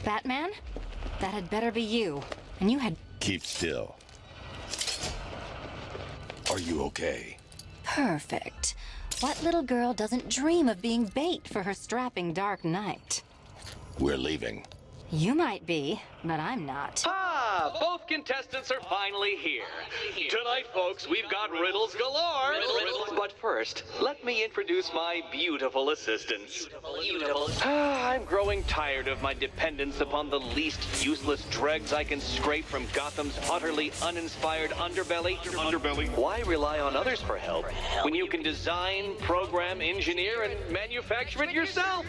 Batman? That had better be you. And you had... Keep still. Are you okay? Perfect. What little girl doesn't dream of being bait for her strapping Dark Knight? We're leaving. You might be, but I'm not. Ah, both contestants are finally here. Tonight, folks, we've got riddles galore. But first, let me introduce my beautiful assistants. I'm growing tired of my dependence upon the least useless dregs I can scrape from Gotham's utterly uninspired underbelly. Why rely on others for help when you can design, program, engineer, and manufacture it yourself?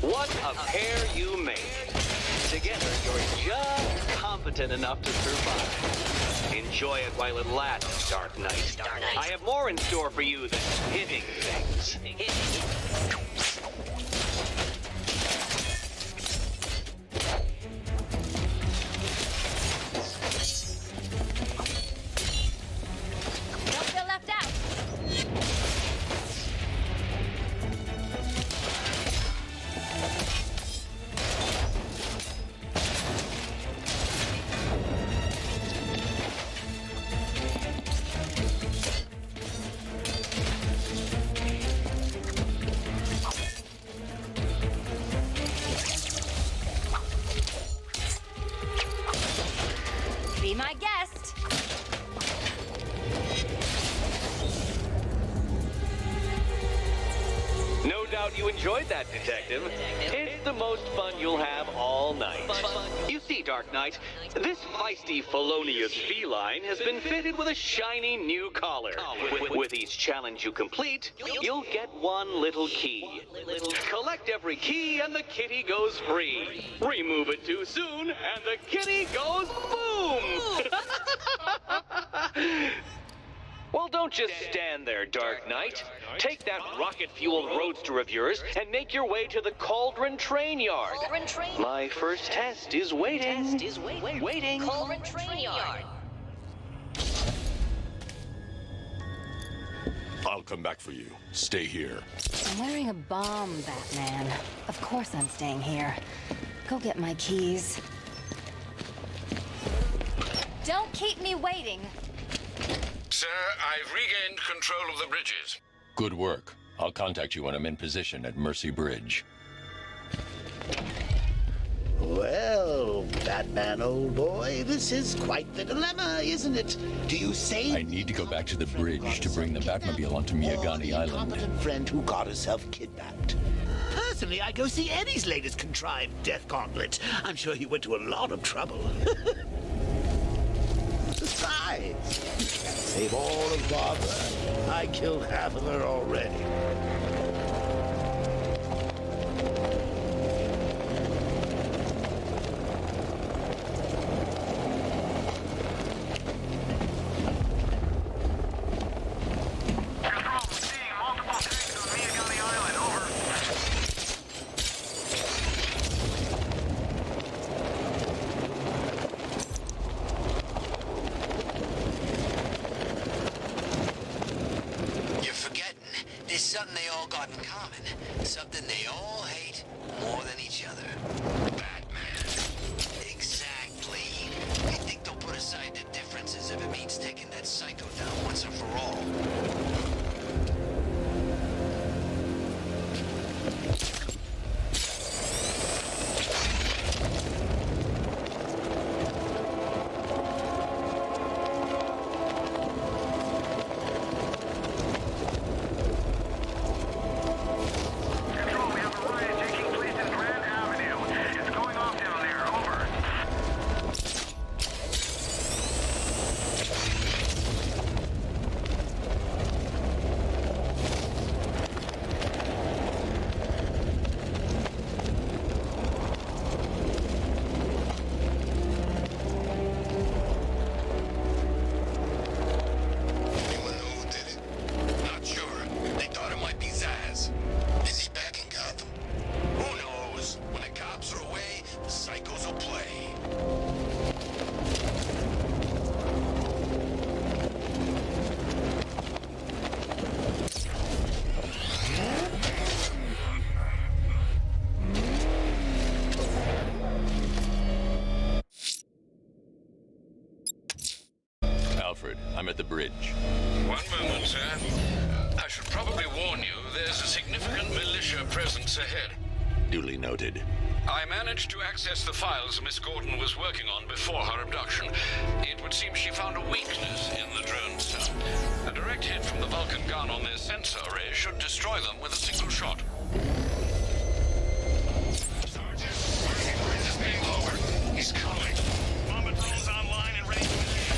What a pair you made. Together, you're just competent enough to survive. Enjoy it while it lasts, Dark Knight. I have more in store for you than hitting things. Don't feel left out. Be my guest. No doubt you enjoyed that, Detective. It's the most fun you'll have all night. You see, Dark Knight, this feisty, felonious feline has been fitted with a shiny new collar. With each challenge you complete, you'll get one little key. Collect every key and the kitty goes free. Remove it too soon and the kitty goes boom! Well, don't just stand there, Dark Knight. Take that rocket-fueled roadster of yours and make your way to the Cauldron Train Yard. My first test is waiting. Waiting. Cauldron Train Yard. I'll come back for you. Stay here. I'm wearing a bomb, Batman. Of course I'm staying here. Go get my keys. Don't keep me waiting. Sir, I've regained control of the bridges. Good work. I'll contact you when I'm in position at Mercy Bridge. Well, Batman, old boy, this is quite the dilemma, isn't it? Do you say... I need to go back to the bridge to bring the Batmobile onto Miyagani Island. ...incompetent friend who got herself kidnapped? Personally, I'd go see Eddie's latest contrived death gauntlet. I'm sure he went to a lot of trouble. Besides, you can't save all of Barbara. I killed half of her already. Control, seeing multiple tanks on Miyagani Island, over. You're forgetting, there's something they all got in common. Something they all hate more than each other. Batman. Exactly. I think they'll put aside their differences if it means taking that psycho down once and for all. Control, we have a riot taking place in Grand Avenue. It's going off down there, over. I'm at the bridge. One moment, sir. I should probably warn you, there's a significant militia presence ahead. Duly noted. I managed to access the files Miss Gordon was working on before her abduction. It would seem she found a weakness in the drones, sir. A direct hit from the Vulcan gun on their sensor array should destroy them with a single shot. Sergeant, Mercy Bridge is being lowered. He's coming. Mama drone's online and ready to engage.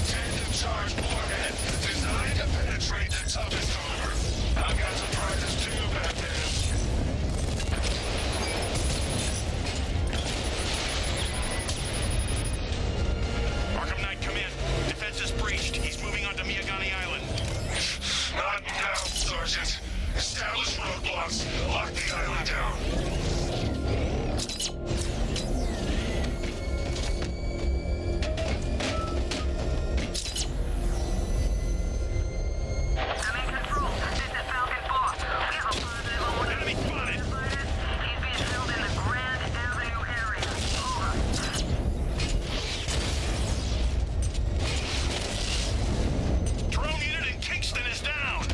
Tandem charge warhead, designed to penetrate the toughest armor. I've got surprises too, Batman. Arkham Knight, come in. Defense is breached. He's moving onto Miyagani Island. Not now, Sergeant. Establish roadblocks. Lock the island down. I'm in control. This is Falcon 4. We have a positive on one of Enemy spotted. the fighters. He's being held in the Grand Avenue area. Over. Drone unit in Kingston is down.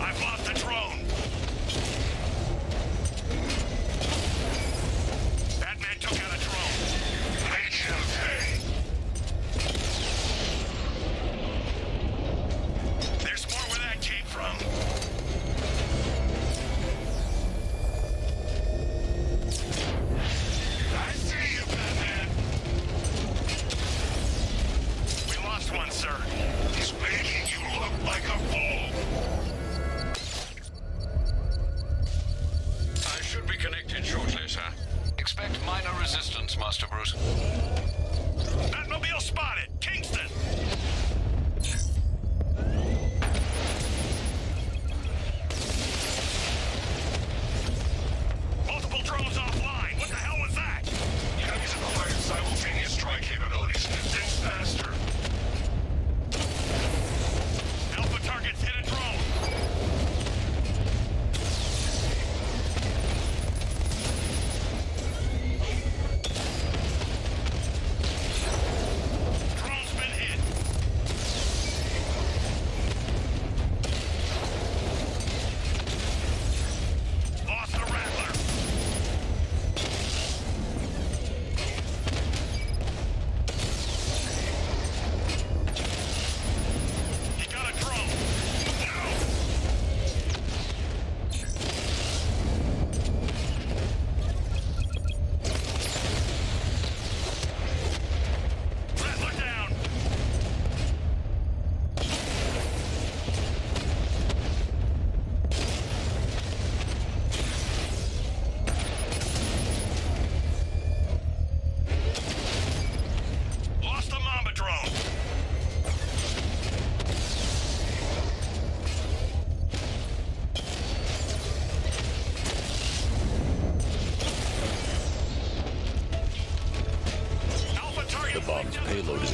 I've lost the drone. Batman took out a drone. Make him pay. There's more where that came from. I see you, Batman. We lost one, sir. He's making you look like a fool. I should be connected shortly, sir. Expect minor resistance, Master Bruce. Batmobile spotted. Kingston. Multiple drones offline. What the hell was that? Enemies acquired simultaneous strike capabilities. Think faster. Alpha targets hit a drone. Drone's been hit. Lost the Rattler. He got a drone. Rattler down. Lost the Mamba drone. Alpha target. The bomb's payload is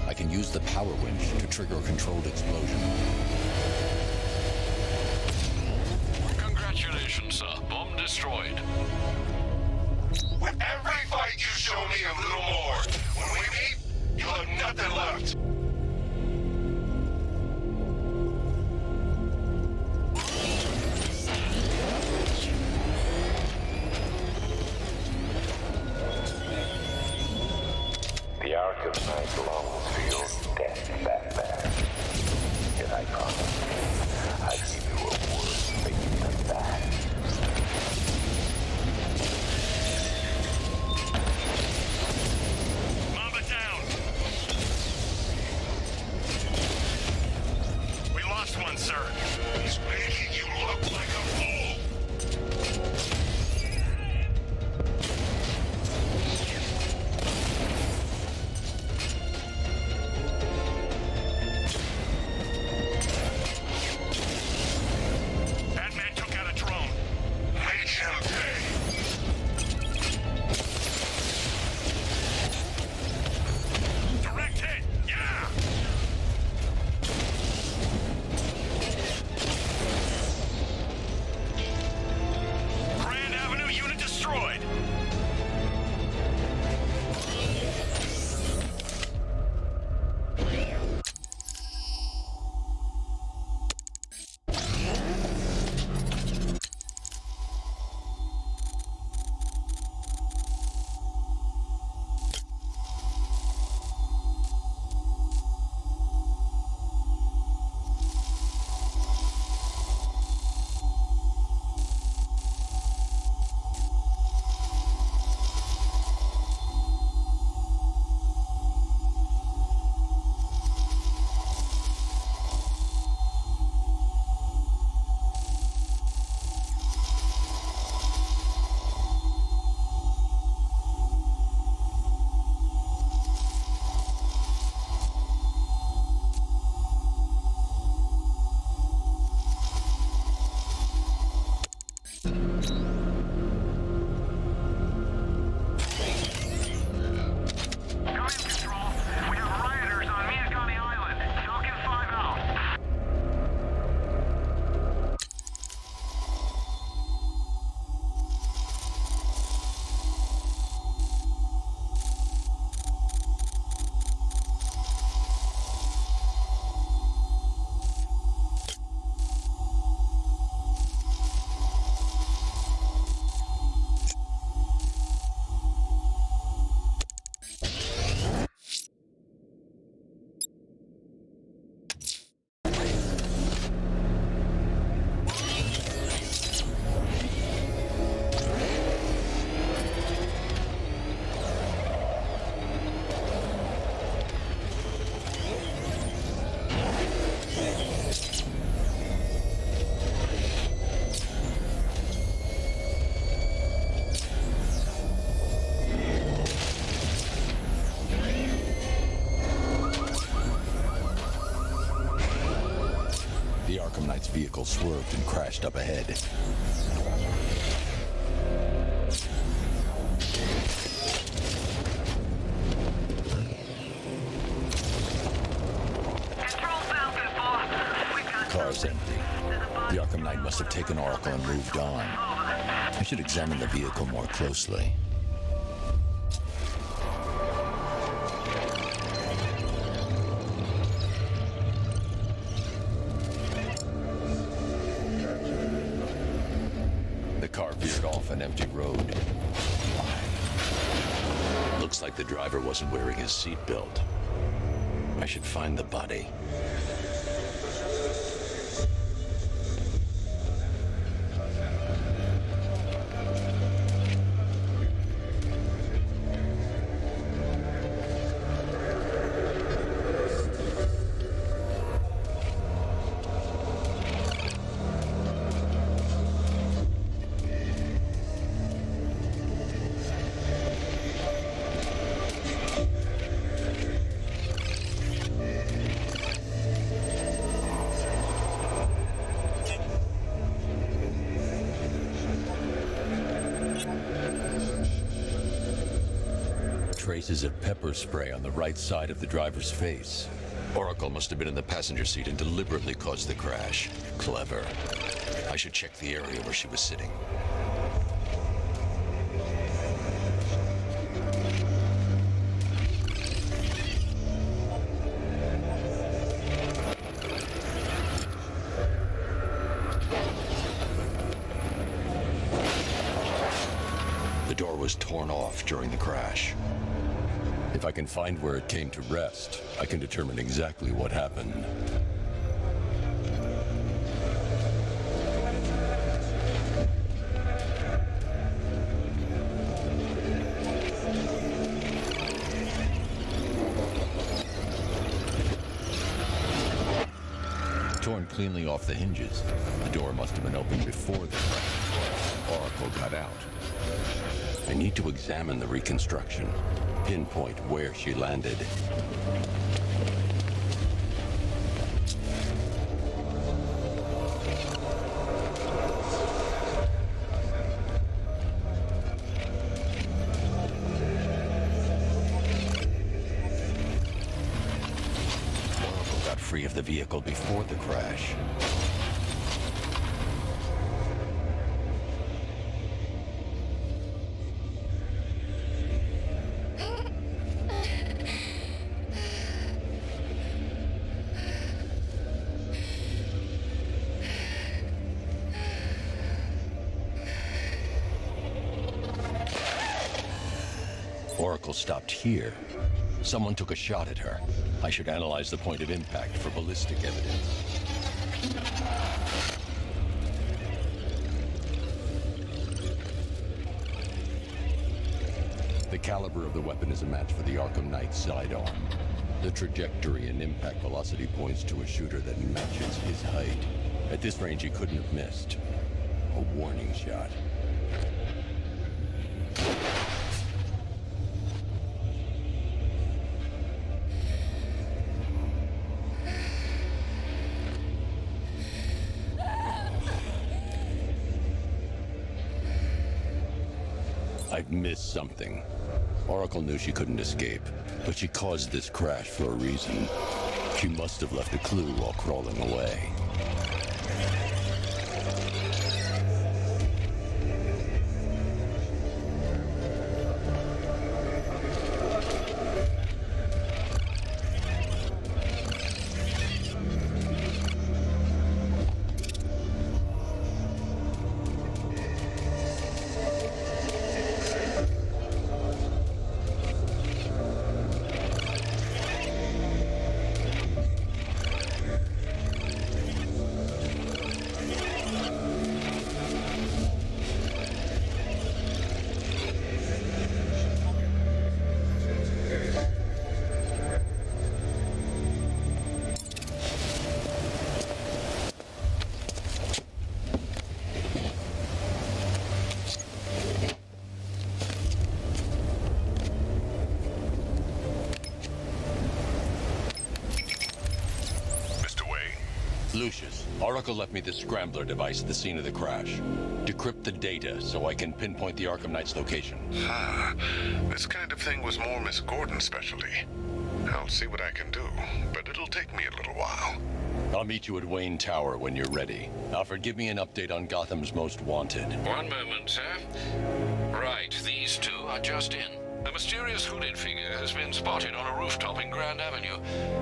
I can use the power winch to trigger a controlled explosion. Congratulations, sir. Bomb destroyed. With every fight, you show me a little more. When we meet, you'll have nothing left. The Arkham Knight longs for your death, Batman. Yet I promise I give you a word making them back. Mamba down. We lost one, sir. He's making you look like a fool. Batman took out a drone. Make him pay. Direct hit. Yeah. The Arkham Knight's vehicle swerved and crashed up ahead. Control Falcon 4. We've got Car's empty. The Arkham Knight must have taken Oracle and moved on. I should examine the vehicle more closely. The car veered off an empty road. Looks like the driver wasn't wearing his seatbelt. I should find the body. Traces of pepper spray on the right side of the driver's face. Oracle must have been in the passenger seat and deliberately caused the crash. Clever. I should check the area where she was sitting. The door was torn off during the crash. If I can find where it came to rest, I can determine exactly what happened. Torn cleanly off the hinges. The door must have been opened before the crash. Oracle got out. I need to examine the reconstruction. Pinpoint where she landed. Oracle got free of the vehicle before the crash. Oracle stopped here. Someone took a shot at her. I should analyze the point of impact for ballistic evidence. The caliber of the weapon is a match for the Arkham Knight's sidearm. The trajectory and impact velocity points to a shooter that matches his height. At this range, he couldn't have missed. A warning shot. I've missed something. Oracle knew she couldn't escape, but she caused this crash for a reason. She must have left a clue while crawling away. Lucius, Oracle left me the scrambler device at the scene of the crash. Decrypt the data so I can pinpoint the Arkham Knight's location. This kind of thing was more Miss Gordon's specialty. I'll see what I can do, but it'll take me a little while. I'll meet you at Wayne Tower when you're ready. Alfred, give me an update on Gotham's Most Wanted. One moment, sir. Right, these two are just in. A mysterious hooded figure has been spotted on a rooftop in Grand Avenue.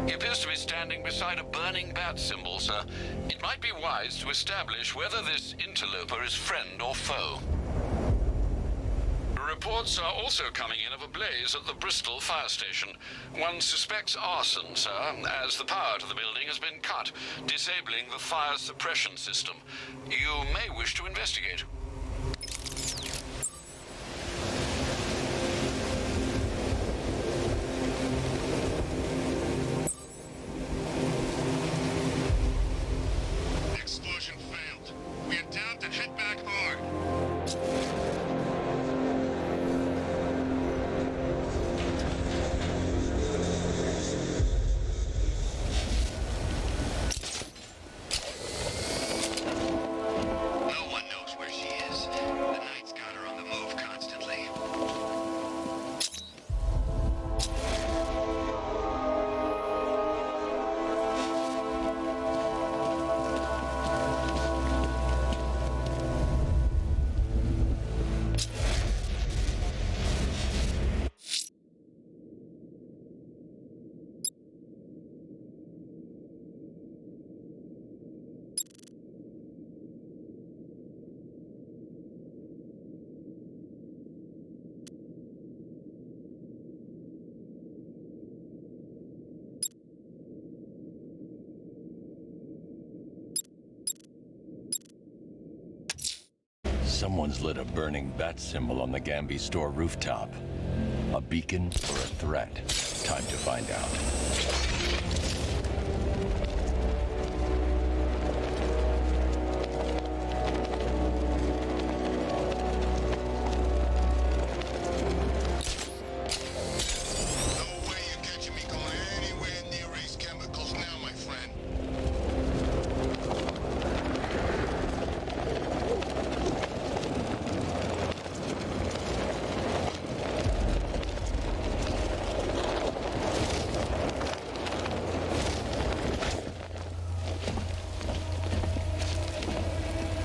He appears to be standing beside a burning bat symbol, sir. It might be wise to establish whether this interloper is friend or foe. Reports are also coming in of a blaze at the Bristol fire station. One suspects arson, sir, as the power to the building has been cut, disabling the fire suppression system. You may wish to investigate. Explosion failed. We are down to head back hard. No one knows where she is. The Knight's got her on the move constantly. Someone's lit a burning bat symbol on the Gamby store rooftop. A beacon or a threat? Time to find out. No way you're catching me going anywhere near these chemicals now, my friend.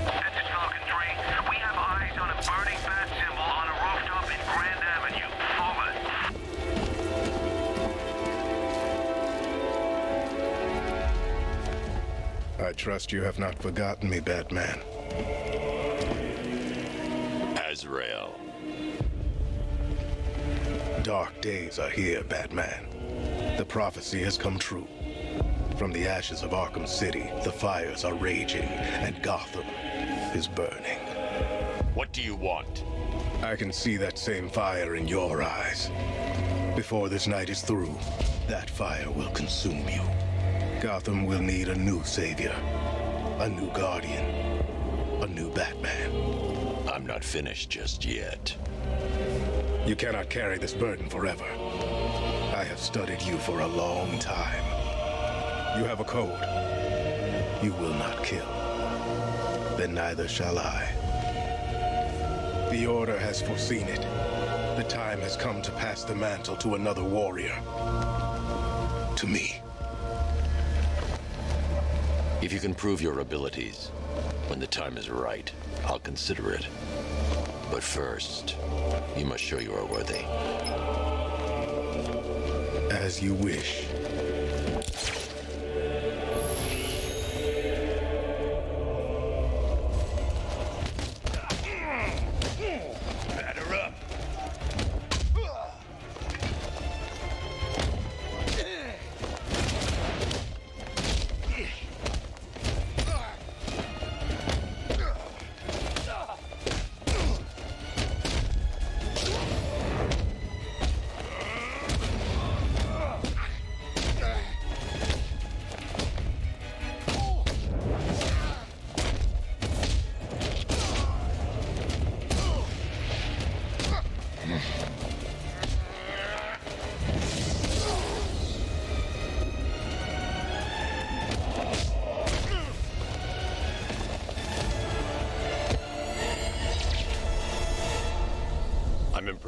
This is Falcon 3. We have eyes on a burning bat symbol on a rooftop in Grand Avenue. Over. I trust you have not forgotten me, Batman. Azrael. Dark days are here, Batman. The prophecy has come true. From the ashes of Arkham City, the fires are raging, and Gotham is burning. What do you want? I can see that same fire in your eyes. Before this night is through, that fire will consume you. Gotham will need a new savior, a new guardian, a new Batman. I'm not finished just yet. You cannot carry this burden forever. I have studied you for a long time. You have a code. You will not kill. Then neither shall I. The Order has foreseen it. The time has come to pass the mantle to another warrior. To me. If you can prove your abilities, when the time is right, I'll consider it. But first, you must show you are worthy. As you wish. Batter up!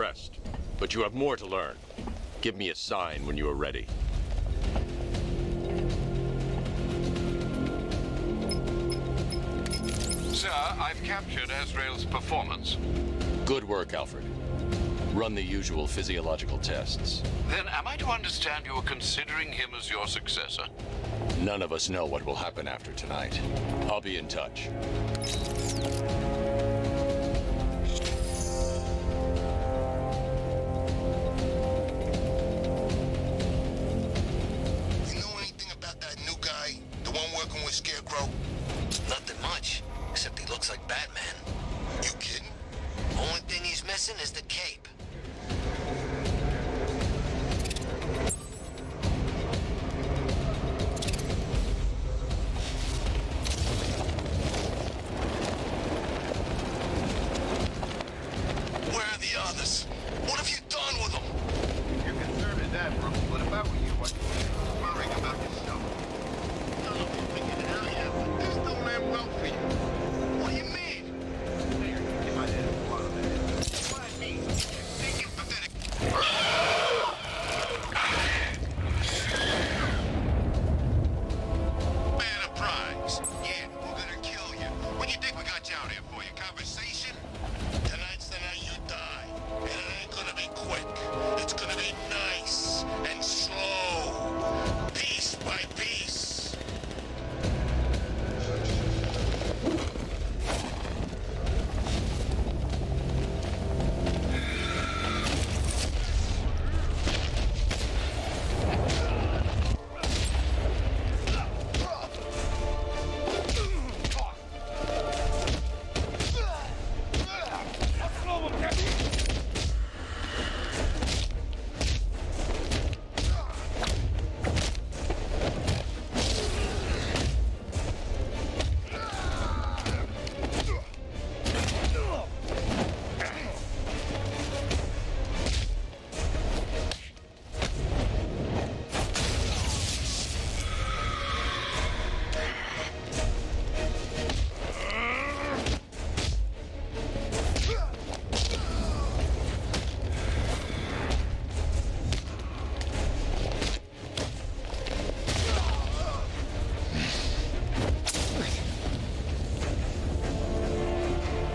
impressed, but you have more to learn. Give me a sign when you are ready. Sir, I've captured Azrael's performance. Good work, Alfred. Run the usual physiological tests. Then am I to understand you are considering him as your successor? None of us know what will happen after tonight. I'll be in touch. You know anything about that new guy? The one working with Scarecrow? Nothing much, except he looks like Batman. You kidding? Only thing he's missing is the cape. Where are the others? What have you done with them? You're concerned at that, bro. But if I were you, I'd be worrying about yourself. I don't know if you're thinking hell yeah, but this don't end well for you. What do you mean? You might have a lot of that. What I mean, thinking pathetic. Man of prize. Yeah, we're gonna kill you. What do you think we got you out here for? Your conversation? Tonight's the night you die. And it ain't gonna be quick. It's gonna be nice and slow. Piece by piece.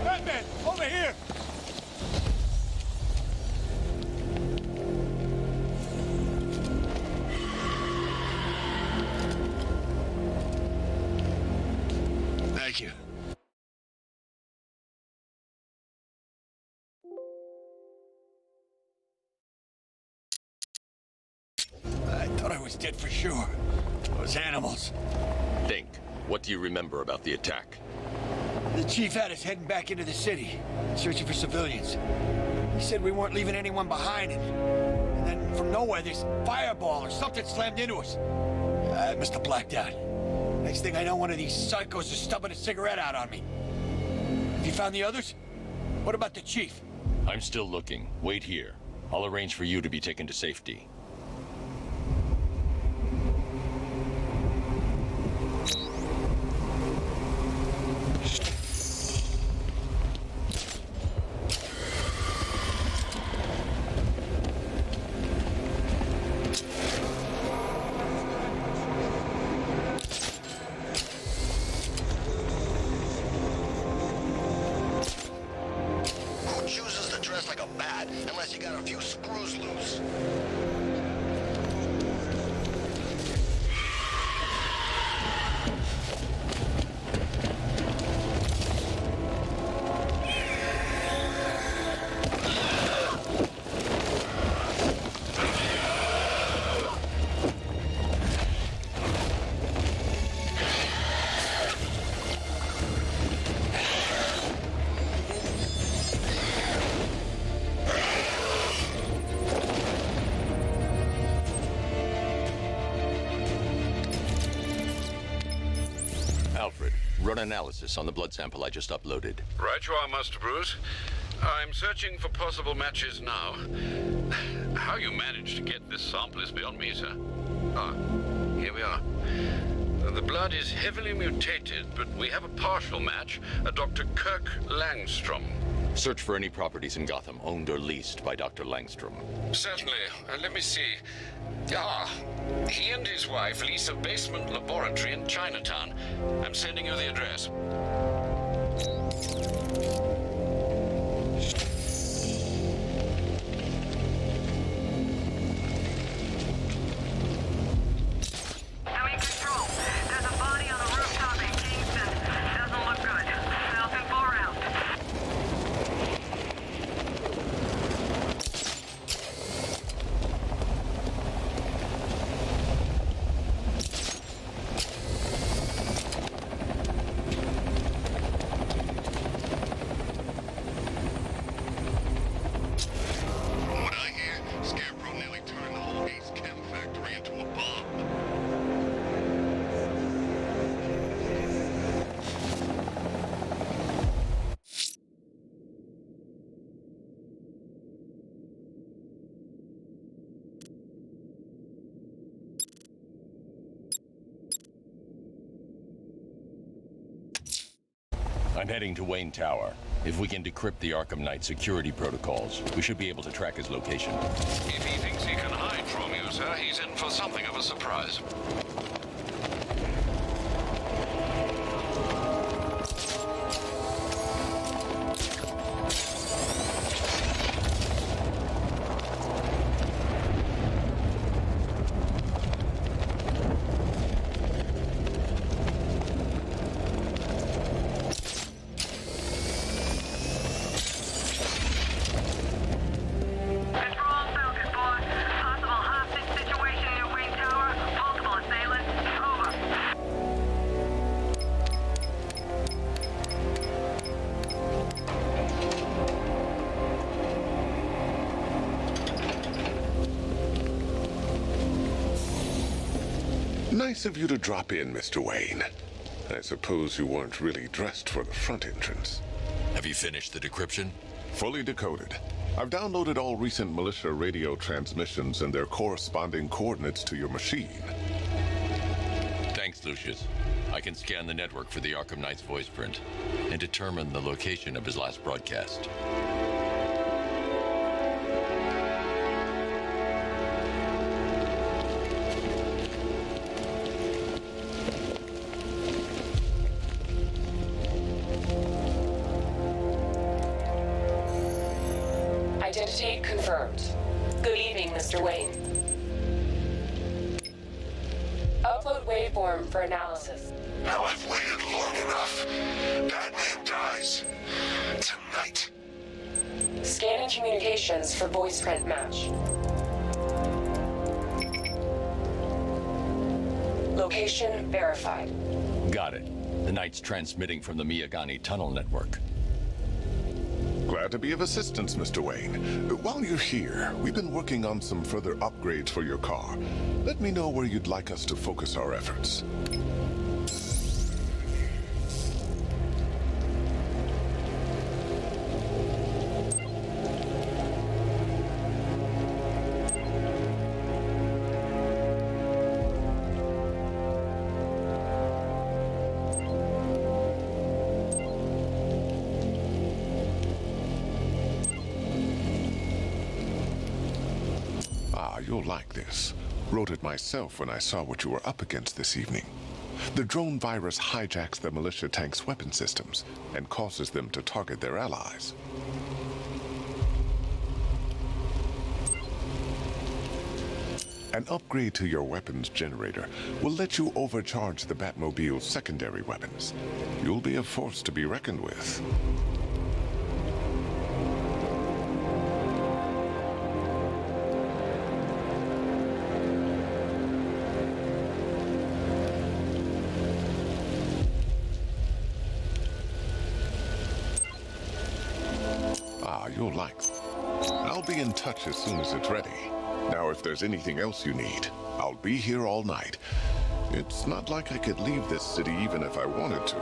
Batman, over here! Thank you. I thought I was dead for sure. Those animals. Think. What do you remember about the attack? The chief had us heading back into the city, searching for civilians. He said we weren't leaving anyone behind, and then from nowhere, this fireball or something slammed into us. I must have blacked out. Next thing I know, one of these psychos is stubbing a cigarette out on me. Have you found the others? What about the chief? I'm still looking. Wait here. I'll arrange for you to be taken to safety. Who chooses to dress like a bat unless you got a few screws loose? Alfred, run analysis on the blood sample I just uploaded. Right you are, Master Bruce. I'm searching for possible matches now. How you managed to get this sample is beyond me, sir. Ah, here we are. The blood is heavily mutated, but we have a partial match, a Dr. Kirk Langstrom. Search for any properties in Gotham owned or leased by Dr. Langstrom. Certainly. Let me see. He and his wife lease a basement laboratory in Chinatown. I'm sending you the address. Having control. There's a body on the rooftop in Kingston. Doesn't look good. Falcon 4 out. From what I hear, Scarecrow nearly turned the whole Ace Chem factory into a bomb. I'm heading to Wayne Tower. If we can decrypt the Arkham Knight security protocols, we should be able to track his location. If he thinks he can hide from you, sir, he's in for something of a surprise. Control, Falcon 4. Possible hostage situation near Wayne Tower. Multiple assailants. Over. Nice of you to drop in, Mr. Wayne. I suppose you weren't really dressed for the front entrance. Have you finished the decryption? Fully decoded. I've downloaded all recent militia radio transmissions and their corresponding coordinates to your machine. Thanks, Lucius. I can scan the network for the Arkham Knight's voice print and determine the location of his last broadcast. Identity confirmed. Good evening, Mr. Wayne. Upload waveform for analysis. Now I've waited long enough. Batman dies. Tonight. Scanning communications for voice print match. Location verified. Got it. The Knight's transmitting from the Miyagani tunnel network. Glad to be of assistance, Mr. Wayne. While you're here, we've been working on some further upgrades for your car. Let me know where you'd like us to focus our efforts. You'll like this. Wrote it myself when I saw what you were up against this evening. The drone virus hijacks the militia tank's weapon systems and causes them to target their allies. An upgrade to your weapons generator will let you overcharge the Batmobile's secondary weapons. You'll be a force to be reckoned with. You'll like. I'll be in touch as soon as it's ready. Now, if there's anything else you need, I'll be here all night. It's not like I could leave this city even if I wanted to.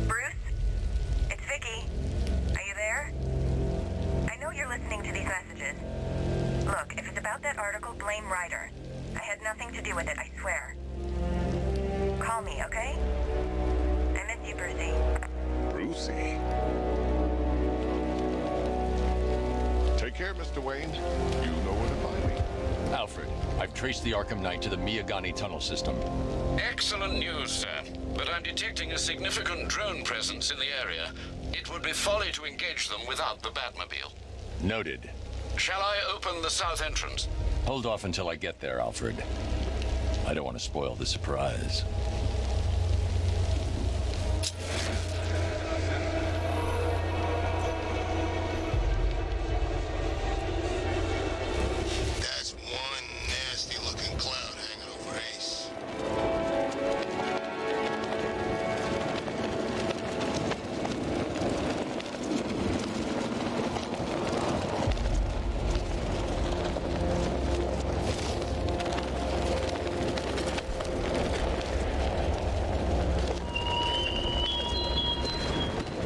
Bruce? It's Vicky. Are you there? I know you're listening that article, blame Ryder. I had nothing to do with it, I swear. Call me, okay? I miss you, Brucey. Brucey? Take care, Mr. Wayne. You know where to find me. Alfred, I've traced the Arkham Knight to the Miyagani tunnel system. Excellent news, sir. But I'm detecting a significant drone presence in the area. It would be folly to engage them without the Batmobile. Noted. Shall I open the south entrance? Hold off until I get there, Alfred. I don't want to spoil the surprise. That's one nasty-looking cloud hanging over Ace.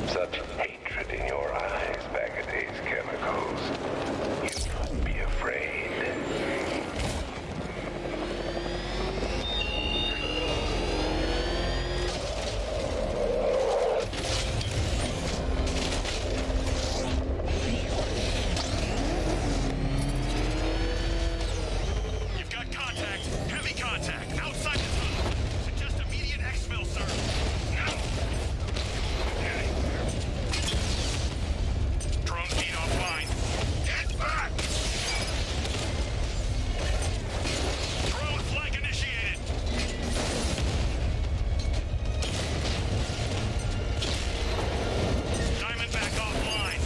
Such hatred in your eyes, Bagaday's chemicals. You must be afraid. You've got contact. Heavy contact. Outside the tunnel. Suggest immediate exfil, sir. Now. Drone feed offline. Get back! Drone flag initiated. Diamondback offline.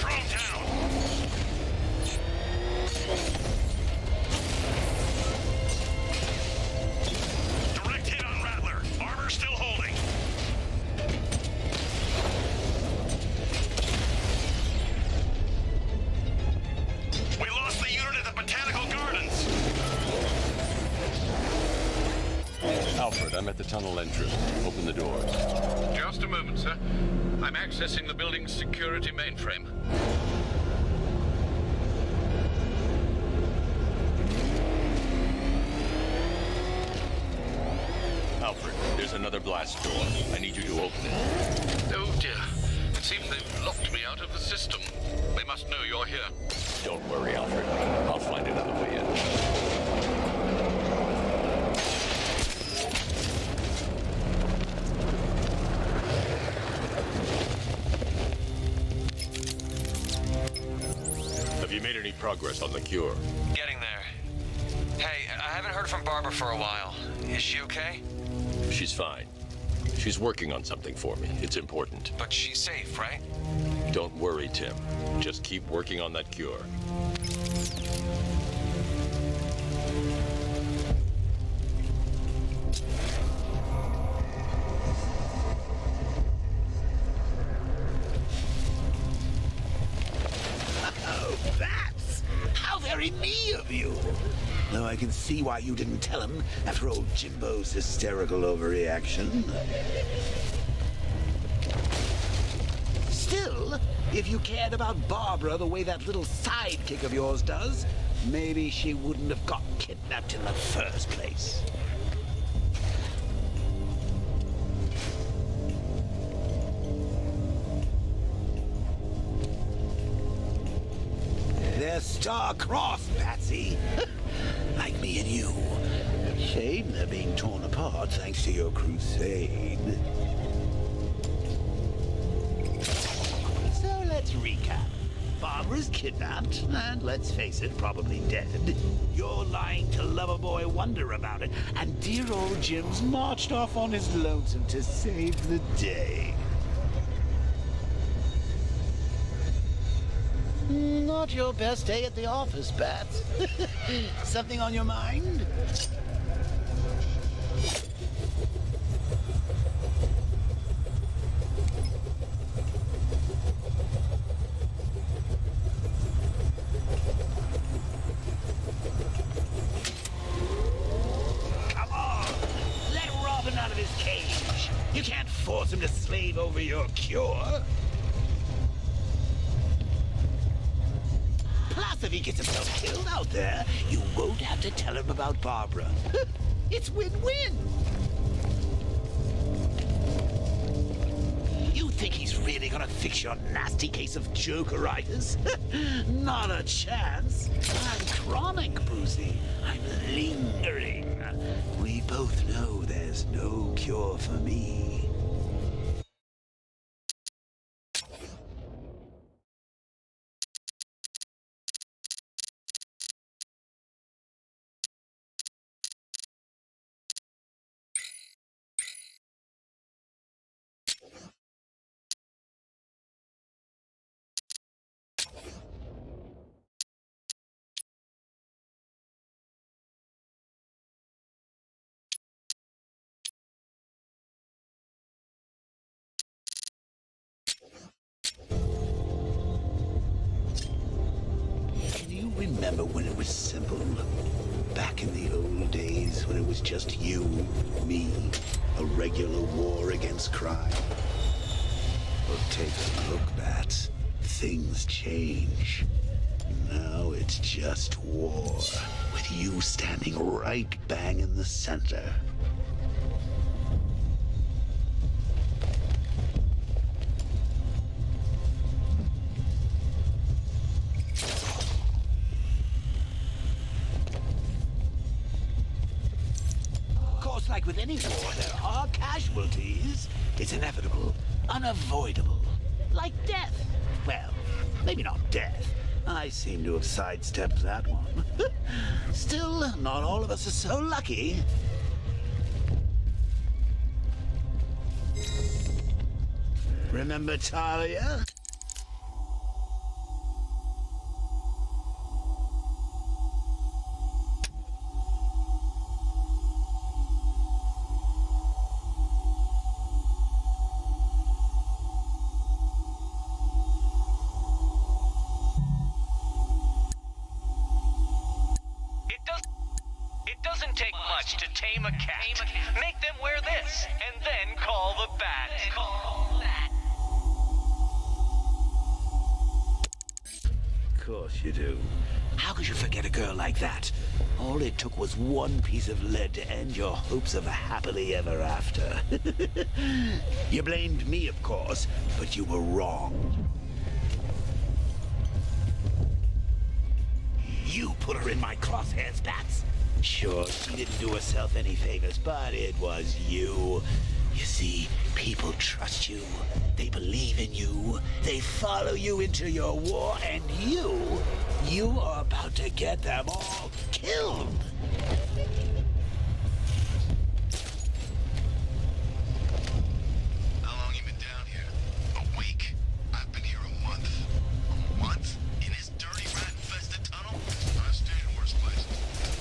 Drone down. Direct hit on Rattler. Armor still holding. We lost the unit at the Botanical Gardens. Alfred, I'm at the tunnel entrance. Open the door. Just a moment, sir. I'm accessing the building's security mainframe. Alfred, there's another blast door. I need you to open it. Oh dear. It seems they've locked me out of the system. They must know you're here. Don't worry, Alfred. I'll find another way in. Have you made any progress on the cure? Getting there. Hey, I haven't heard from Barbara for a while. Is she okay? She's fine. She's working on something for me. It's important. But she's safe, right? Don't worry, Tim. Just keep working on that cure. Oh, bats! How very me of you! Though I can see why you didn't tell him after old Jimbo's hysterical overreaction. Still, if you cared about Barbara the way that little sidekick of yours does, maybe she wouldn't have got kidnapped in the first place. They're star-crossed, Patsy. Like me and you. Shame they're being torn apart thanks to your crusade. So let's recap. Barbara's kidnapped, and let's face it, probably dead. You're lying to Loverboy Wonder about it, and dear old Jim's marched off on his lonesome to save the day. Not your best day at the office, Bats. Something on your mind? force him to slave over your cure. Plus, if he gets himself killed out there, you won't have to tell him about Barbara. It's win-win. You think he's really gonna fix your nasty case of jokeritis? Not a chance. I'm chronic, Boozy. I'm lingering. We both know there's no cure for me. Remember when it was simple? Back in the old days when it was just you, me, a regular war against crime? Well, take a look, Bats. Things change. Now it's just war, with you standing right bang in the center. Like with any war, there are casualties. It's inevitable, unavoidable. Like death. Well, maybe not death. I seem to have sidestepped that one. Still, not all of us are so lucky. Remember Talia? Take much to tame a cat. Make them wear this, and then call the bat. Of course you do. How could you forget a girl like that? All it took was one piece of lead to end your hopes of a happily ever after. You blamed me, of course, but you were wrong. You put her in my crosshairs, Bats. Sure, she didn't do herself any favors, but it was you. You see, people trust you. They believe in you. They follow you into your war, and you are about to get them all killed. How long you been down here? A week? I've been here a month. A month? In this dirty, rat-infested tunnel? I've stayed in worse places.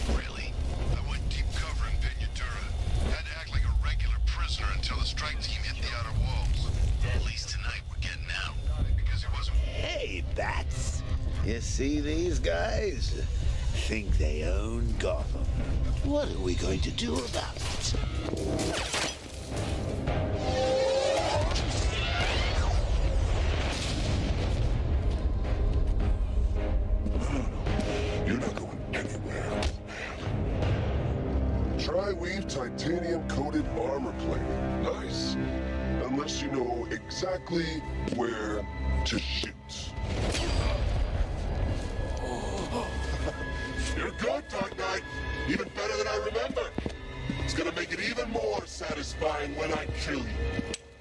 Really? I went deep cover in Pinyatura. Had to act like a regular prisoner until the strike team hit the outer walls. At least tonight we're getting out. Because it wasn't... Hey, Bats. You see these guys? Think they own Gotham. What are we going to do about it? You're not going anywhere. Tri-weave titanium-coated armor plating. Nice. Unless you know exactly where to shoot. You're good, Dark Knight. Even better than I remember. It's gonna make it even more satisfying when I kill you.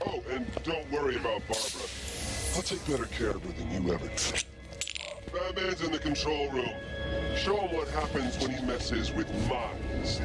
Oh, and don't worry about Barbara. I'll take better care of her than you ever did. Batman's in the control room. Show him what happens when he messes with minds.